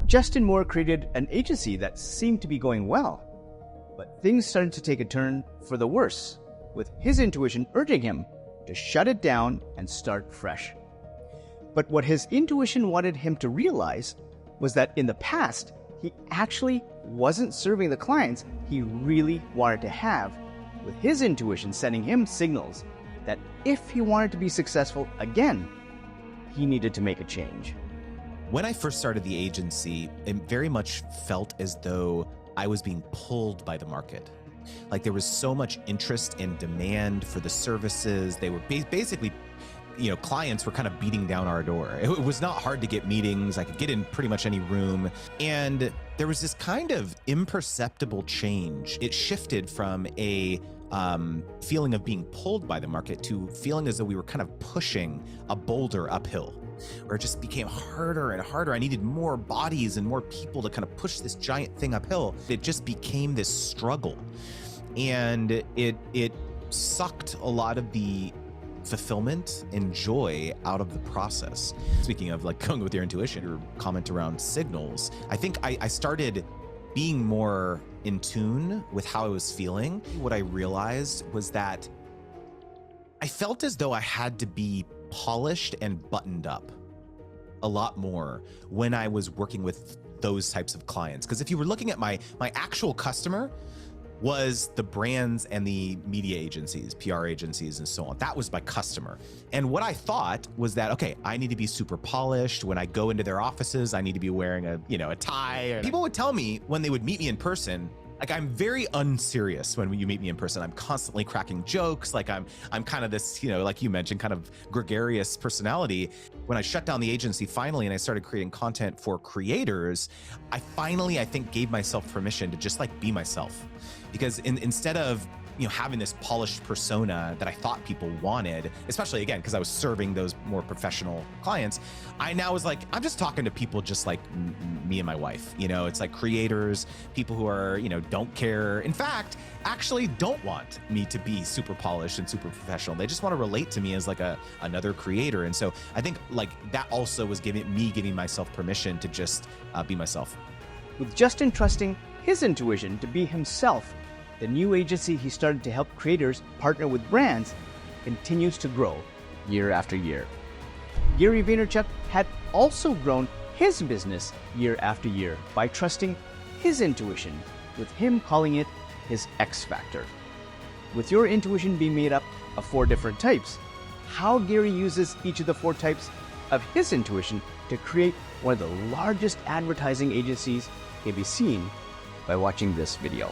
Justin Moore created an agency that seemed to be going well, but things started to take a turn for the worse, with his intuition urging him to shut it down and start fresh. But what his intuition wanted him to realize was that in the past, he actually wasn't serving the clients he really wanted to have, with his intuition sending him signals that if he wanted to be successful again, he needed to make a change. When I first started the agency, it very much felt as though I was being pulled by the market. Like there was so much interest and demand for the services. They were basically, clients were kind of beating down our door. It was not hard to get meetings. I could get in pretty much any room. And there was this kind of imperceptible change. It shifted from a feeling of being pulled by the market to feeling as though we were kind of pushing a boulder uphill, where it just became harder and harder. I needed more bodies and more people to kind of push this giant thing uphill. It just became this struggle. And it sucked a lot of the fulfillment and joy out of the process. Speaking of like going with your intuition, your comment around signals, I think I started being more in tune with how I was feeling. What I realized was that I felt as though I had to be polished and buttoned up a lot more when I was working with those types of clients. Because if you were looking at my actual customer, was the brands and the media agencies, PR agencies, and so on. That was my customer. And what I thought was that, okay, I need to be super polished. When I go into their offices, I need to be wearing a tie. People would tell me when they would meet me in person, like I'm very unserious when you meet me in person. I'm constantly cracking jokes. Like I'm kind of this, like you mentioned, kind of gregarious personality. When I shut down the agency finally and I started creating content for creators, I finally, I think, gave myself permission to just like be myself. Because instead of having this polished persona that I thought people wanted, especially again, because I was serving those more professional clients, I now was like, I'm just talking to people just like me and my wife. It's like creators, people who are, don't care. In fact, actually don't want me to be super polished and super professional. They just want to relate to me as like another creator. And so I think like that also was giving myself permission to just be myself. With Justin trusting his intuition to be himself, the new agency he started to help creators partner with brands continues to grow year after year. Gary Vaynerchuk had also grown his business year after year by trusting his intuition, with him calling it his X factor. With your intuition being made up of 4 different types, how Gary uses each of the 4 types of his intuition to create one of the largest advertising agencies can be seen by watching this video.